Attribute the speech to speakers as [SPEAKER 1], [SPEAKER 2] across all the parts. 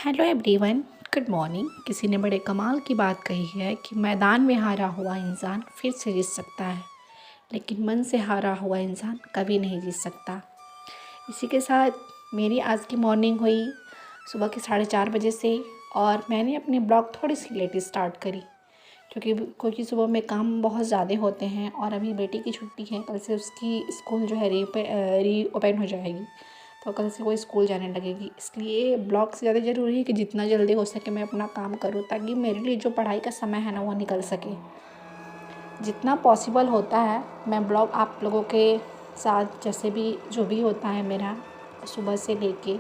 [SPEAKER 1] Hello everyone, good morning. किसी ने बड़े कमाल की बात कही है कि मैदान में हारा हुआ इंसान फिर से जीत सकता है, लेकिन मन से हारा हुआ इंसान कभी नहीं जीत सकता। इसी के साथ मेरी आज की मॉर्निंग हुई सुबह के 4:30 बजे से, और मैंने अपनी ब्लॉग थोड़ी सी लेट स्टार्ट करी क्योंकि सुबह में काम बहुत ज़्यादा होते हैं और अभी बेटी की छुट्टी है। कल से उसकी स्कूल जो है री ओपन हो जाएगी, तो कल से वो स्कूल जाने लगेगी। इसलिए ब्लॉग से ज़्यादा ज़रूरी है कि जितना जल्दी हो सके मैं अपना काम करूँ, ताकि मेरे लिए जो पढ़ाई का समय है ना वो निकल सके। जितना पॉसिबल होता है मैं ब्लॉग आप लोगों के साथ जैसे भी जो भी होता है मेरा सुबह से लेके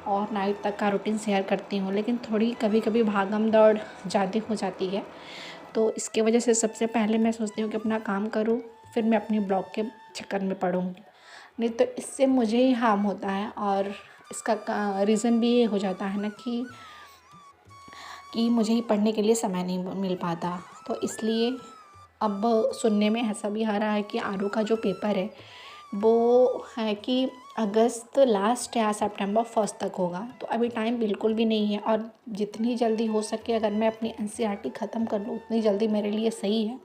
[SPEAKER 1] और नाइट तक का रूटीन शेयर करती हूँ, लेकिन थोड़ी कभी कभी भागम दौड़ ज़्यादा हो जाती है। तो इसके वजह से सबसे पहले मैं सोचती हूँ कि अपना काम करूँ, फिर मैं अपनी ब्लॉग के चक्कर में पढ़ूँगी। नहीं तो इससे मुझे ही हार्म होता है, और इसका रीज़न भी ये हो जाता है ना कि मुझे ही पढ़ने के लिए समय नहीं मिल पाता। तो इसलिए अब सुनने में ऐसा भी आ रहा है कि आरू का जो पेपर है वो है कि अगस्त लास्ट या सितंबर फर्स्ट तक होगा। तो अभी टाइम बिल्कुल भी नहीं है, और जितनी जल्दी हो सके अगर मैं अपनी एनसीईआरटी ख़त्म कर लूँ उतनी जल्दी मेरे लिए सही है।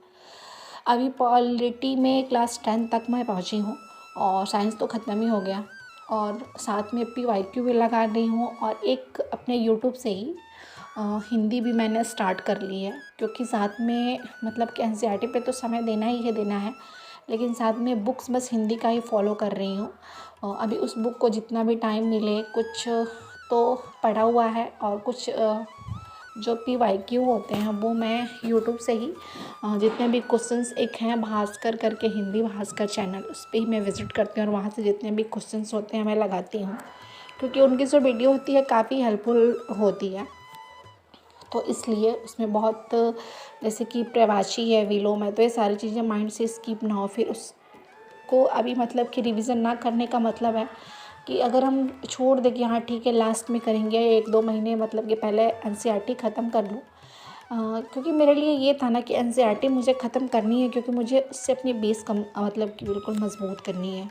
[SPEAKER 1] अभी पॉलिटी में क्लास 10 तक मैं पहुँची हूँ, और साइंस तो ख़त्म ही हो गया, और साथ में PYQ भी लगा रही हूँ, और एक अपने यूट्यूब से ही हिंदी भी मैंने स्टार्ट कर ली है। क्योंकि साथ में मतलब कि एनसीईआरटी पे तो समय देना ही है देना है, लेकिन साथ में बुक्स बस हिंदी का ही फॉलो कर रही हूँ। अभी उस बुक को जितना भी टाइम मिले कुछ तो पढ़ा हुआ है, और कुछ जो PYQ होते हैं वो मैं यूट्यूब से ही जितने भी क्वेश्चंस एक हैं भास्कर करके, हिंदी भास्कर चैनल, उस पर ही मैं विज़िट करती हूँ और वहाँ से जितने भी क्वेश्चंस होते हैं मैं लगाती हूँ, क्योंकि उनकी जो वीडियो होती है काफ़ी हेल्पफुल होती है। तो इसलिए उसमें बहुत जैसे कि प्रवासी है, विलोम है, तो ये सारी चीज़ें माइंड से स्किप ना हो। फिर उसको अभी मतलब कि रिवीजन ना करने का मतलब है कि अगर हम छोड़ दें कि हाँ ठीक है लास्ट में करेंगे 1-2 महीने, मतलब कि पहले एनसीईआरटी ख़त्म कर लूँ। क्योंकि मेरे लिए ये था ना कि एनसीईआरटी मुझे ख़त्म करनी है, क्योंकि मुझे उससे अपनी बेस कम मतलब कि बिल्कुल मज़बूत करनी है।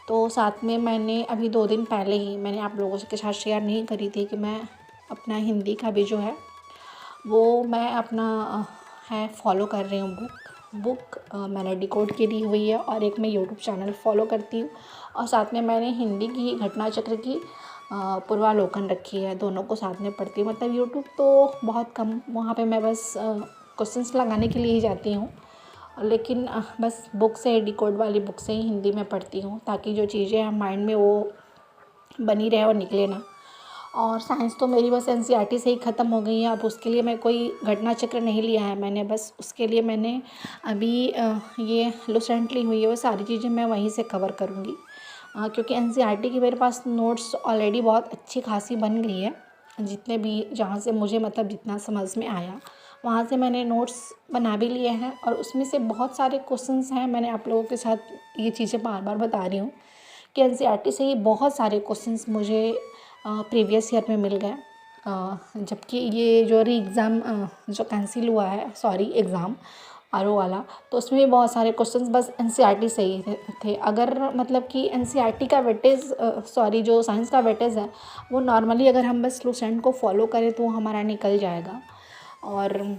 [SPEAKER 1] तो साथ में मैंने अभी 2 दिन पहले ही मैंने आप लोगों के साथ शेयर नहीं करी थी कि मैं अपना हिंदी का भी जो है वो मैं अपना है फॉलो कर रही हूँ। बुक मैंने डिकोड की ली हुई है, और एक मैं यूट्यूब चैनल फॉलो करती हूँ, और साथ में मैंने हिंदी की घटना चक्र की पूर्वालोकन रखी है। दोनों को साथ में पढ़ती हूँ। मतलब यूट्यूब तो बहुत कम, वहाँ पे मैं बस क्वेश्चंस लगाने के लिए ही जाती हूँ, लेकिन बस बुक से डिकोड वाली बुक से ही हिंदी में पढ़ती हूँ, ताकि जो चीज़ें हैं माइंड में वो बनी रहे और निकले ना। और साइंस तो मेरी बस एनसीईआरटी से ही ख़त्म हो गई है। अब उसके लिए मैं कोई घटना चक्र नहीं लिया है मैंने, बस उसके लिए मैंने अभी ये लुसेंट ली हुई है, वो सारी चीज़ें मैं वहीं से कवर करूँगी। क्योंकि एनसीईआरटी की मेरे पास नोट्स ऑलरेडी बहुत अच्छी खासी बन गई है। जितने भी जहाँ से मुझे मतलब जितना समझ में आया वहाँ से मैंने नोट्स बना भी लिए हैं, और उसमें से बहुत सारे क्वेश्चंस हैं। मैंने आप लोगों के साथ ये चीज़ें बार बार बता रही हूँ कि एनसीईआरटी से ही बहुत सारे क्वेश्चंस मुझे प्रीवियस ईयर में मिल गए। जबकि ये जो री एग्ज़ाम जो कैंसिल हुआ है, सॉरी एग्ज़ाम आरओ वाला, तो उसमें भी बहुत सारे क्वेश्चंस बस एनसीईआरटी से ही थे। अगर मतलब कि एनसीईआरटी का वेटेज सॉरी जो साइंस का वेटेज है वो नॉर्मली अगर हम बस लुसेंट को फॉलो करें तो हमारा निकल जाएगा। और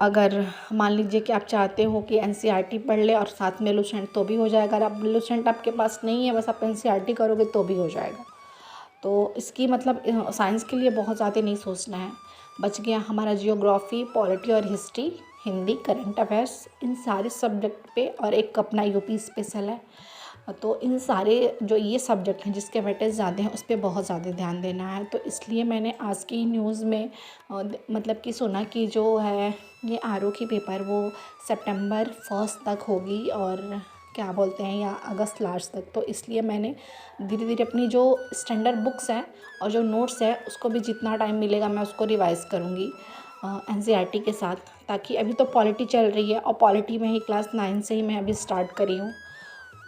[SPEAKER 1] अगर मान लीजिए कि आप चाहते हो कि एनसीईआरटी पढ़ ले और साथ में लुसेंट, तो भी हो जाएगा। अगर आप लुसेंट आपके पास नहीं है, बस आप एनसीईआरटी करोगे तो भी हो जाएगा। तो इसकी मतलब साइंस के लिए बहुत ज़्यादा नहीं सोचना है। बच गया हमारा जियोग्राफी, पॉलिटी और हिस्ट्री, हिंदी, करंट अफेयर्स, इन सारे सब्जेक्ट पे, और एक अपना यूपी स्पेशल है। तो इन सारे जो ये सब्जेक्ट हैं जिसके वेटेज ज़्यादा हैं उस पर बहुत ज़्यादा ध्यान देना है। तो इसलिए मैंने आज की न्यूज़ में मतलब कि सुना कि जो है ये आरओ की पेपर वो सितंबर फर्स्ट तक होगी, और क्या बोलते हैं या अगस्त लास्ट तक। तो इसलिए मैंने धीरे धीरे अपनी जो स्टैंडर्ड बुक्स हैं और जो नोट्स है उसको भी जितना टाइम मिलेगा मैं उसको रिवाइज़ करूँगी एनसीईआरटी के साथ। ताकि अभी तो पॉलिटी चल रही है, और पॉलिटी में ही क्लास 9 से ही मैं अभी स्टार्ट करी हूँ,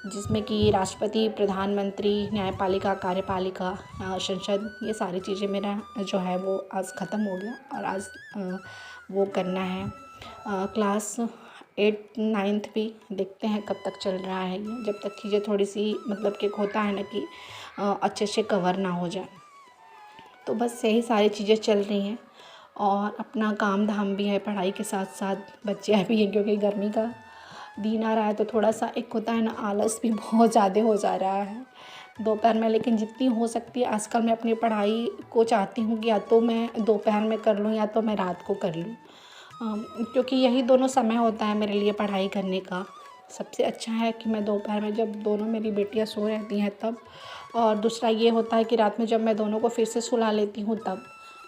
[SPEAKER 1] जिसमें कि राष्ट्रपति, प्रधानमंत्री, न्यायपालिका, कार्यपालिका, संसद, ये सारी चीज़ें मेरा जो है वो आज ख़त्म हो गया, और आज वो करना है। क्लास 8-9 भी देखते हैं कब तक चल रहा है ये, जब तक चीज़ें थोड़ी सी मतलब कि होता है ना कि अच्छे से कवर ना हो जाए। तो बस यही सारी चीज़ें चल रही हैं और अपना काम धाम भी है, पढ़ाई के साथ साथ बच्चे भी हैं, क्योंकि गर्मी का दिन आ रहा है तो थोड़ा सा एक होता है ना, आलस भी बहुत ज़्यादा हो जा रहा है दोपहर में। लेकिन जितनी हो सकती है आजकल मैं अपनी पढ़ाई को चाहती हूँ कि या तो मैं दोपहर में कर लूँ या तो मैं रात को कर लूँ, क्योंकि यही दोनों समय होता है मेरे लिए पढ़ाई करने का। सबसे अच्छा है कि मैं दोपहर में, जब दोनों मेरी बेटियां सो रहती हैं तब, और दूसरा ये होता है कि रात में जब मैं दोनों को फिर से सुला लेती हूँ तब,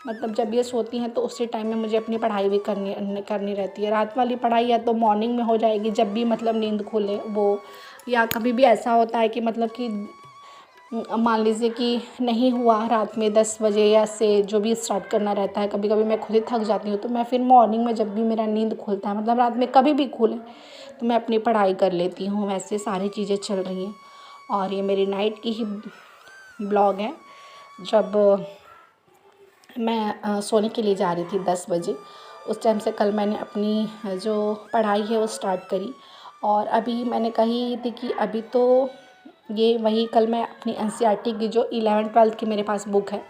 [SPEAKER 1] मतलब जब ये सोती हैं तो उसी टाइम में मुझे अपनी पढ़ाई भी करनी रहती है। रात वाली पढ़ाई या तो मॉर्निंग में हो जाएगी जब भी मतलब नींद खुले वो, या कभी भी ऐसा होता है कि मतलब कि मान लीजिए कि नहीं हुआ रात में 10 बजे या से जो भी स्टार्ट करना रहता है, कभी कभी मैं खुद ही थक जाती हूँ तो मैं फिर मॉर्निंग में जब भी मेरा नींद खुलता है, मतलब रात में कभी भी खुले, तो मैं अपनी पढ़ाई कर लेती हूँ। वैसे सारी चीज़ें चल रही हैं। और ये मेरी नाइट की ही ब्लॉग है। जब मैं सोने के लिए जा रही थी 10 बजे, उस टाइम से कल मैंने अपनी जो पढ़ाई है वो स्टार्ट करी। और अभी मैंने कही थी कि अभी तो ये वही, कल मैं अपनी एनसीईआरटी की जो 11th-12th की मेरे पास बुक है,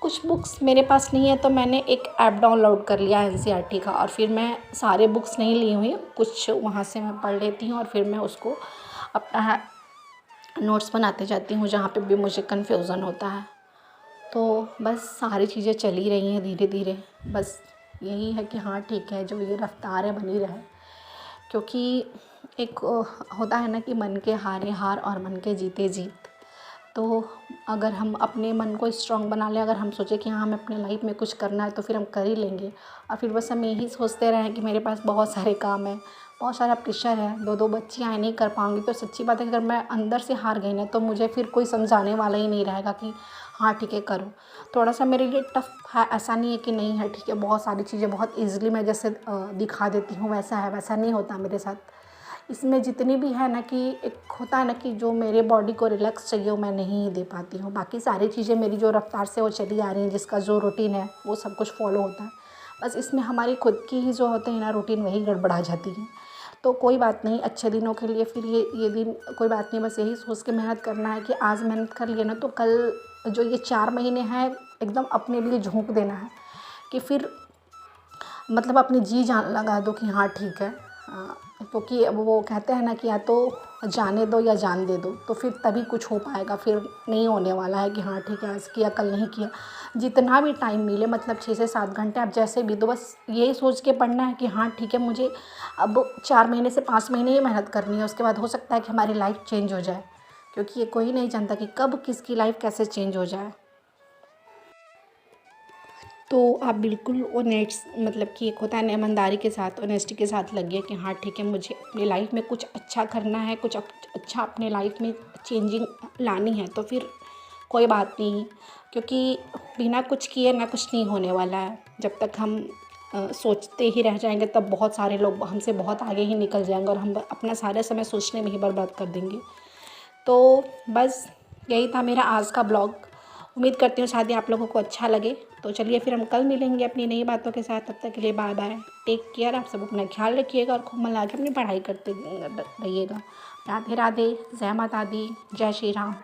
[SPEAKER 1] कुछ बुक्स मेरे पास नहीं है तो मैंने एक ऐप डाउनलोड कर लिया एनसीईआरटी का, और फिर मैं सारे बुक्स नहीं ली हुई, कुछ वहाँ से मैं पढ़ लेती हूँ और फिर मैं उसको अपना नोट्स बनाते जाती हूँ जहाँ पे भी मुझे कन्फ्यूज़न होता है। तो बस सारी चीज़ें चल ही रही हैं धीरे धीरे। बस यही है कि हाँ ठीक है, जो ये रफ़्तार है बनी रहे, क्योंकि एक होता है ना कि मन के हारे हार और मन के जीते जीत। तो अगर हम अपने मन को स्ट्रॉन्ग बना लें, अगर हम सोचें कि हाँ हमें अपने लाइफ में कुछ करना है तो फिर हम कर ही लेंगे। और फिर बस हम यही सोचते रहें कि मेरे पास बहुत सारे काम हैं, बहुत सारा प्रेशर है, दो बच्चियाँ हैं, नहीं कर पाऊँगी, तो सच्ची बात है कि अगर मैं अंदर से हार गई ना तो मुझे फिर कोई समझाने वाला ही नहीं रहेगा कि हाँ ठीक है करो। थोड़ा सा मेरे लिए टफ है, ऐसा नहीं है कि नहीं है, ठीक है, बहुत सारी चीज़ें बहुत ईज़िली मैं जैसे दिखा देती हूँ वैसा है, वैसा नहीं होता मेरे साथ। इसमें जितनी भी है ना कि एक होता है ना कि जो मेरे बॉडी को रिलैक्स चाहिए वो मैं नहीं दे पाती हूँ। बाकी सारी चीज़ें मेरी जो रफ़्तार से वो चली आ रही हैं, जिसका जो रूटीन है वो सब कुछ फ़ॉलो होता है। बस इसमें हमारी खुद की ही जो होते हैं ना रूटीन, वही गड़बड़ा जाती है। तो कोई बात नहीं, अच्छे दिनों के लिए फिर ये दिन कोई बात नहीं, बस यही सोच के मेहनत करना है कि आज मेहनत कर लिए ना तो कल जो ये 4 महीने हैं एकदम अपने लिए झोंक देना है कि फिर मतलब अपनी जी जान लगा दो कि हाँ ठीक है। क्योंकि अब वो कहते हैं ना कि या तो जाने दो या जान दे दो, तो फिर तभी कुछ हो पाएगा। फिर नहीं होने वाला है कि हाँ ठीक है आज किया कल नहीं किया। जितना भी टाइम मिले, मतलब 6 से 7 घंटे आप जैसे भी दो, बस यही सोच के पढ़ना है कि हाँ ठीक है मुझे अब 4 महीने से 5 महीने ही मेहनत करनी है, उसके बाद हो सकता है कि हमारी लाइफ चेंज हो जाए, क्योंकि ये कोई नहीं जानता कि कब किसकी लाइफ कैसे चेंज हो जाए। तो आप बिल्कुल मतलब कि एक होता है ना ईमानदारी के साथ, ऑनेस्टी के साथ लगिए कि हाँ ठीक है मुझे अपनी लाइफ में कुछ अच्छा करना है, कुछ अच्छा अपने लाइफ में चेंजिंग लानी है, तो फिर कोई बात नहीं, क्योंकि बिना कुछ किए ना कुछ नहीं होने वाला है। जब तक हम सोचते ही रह जाएंगे तब बहुत सारे लोग हमसे बहुत आगे ही निकल जाएंगे और हम अपना सारा समय सोचने में ही बर्बाद कर देंगे। तो बस यही था मेरा आज का ब्लॉग। उम्मीद करती हूँ शायद ये आप लोगों को अच्छा लगे। तो चलिए फिर हम कल मिलेंगे अपनी नई बातों के साथ। तब तक के लिए बाय बाय, टेक केयर। आप सब अपना ख्याल रखिएगा और खूब मन लगा के अपनी पढ़ाई करते रहिएगा। राधे राधे, जय माता दी, जय श्री राम।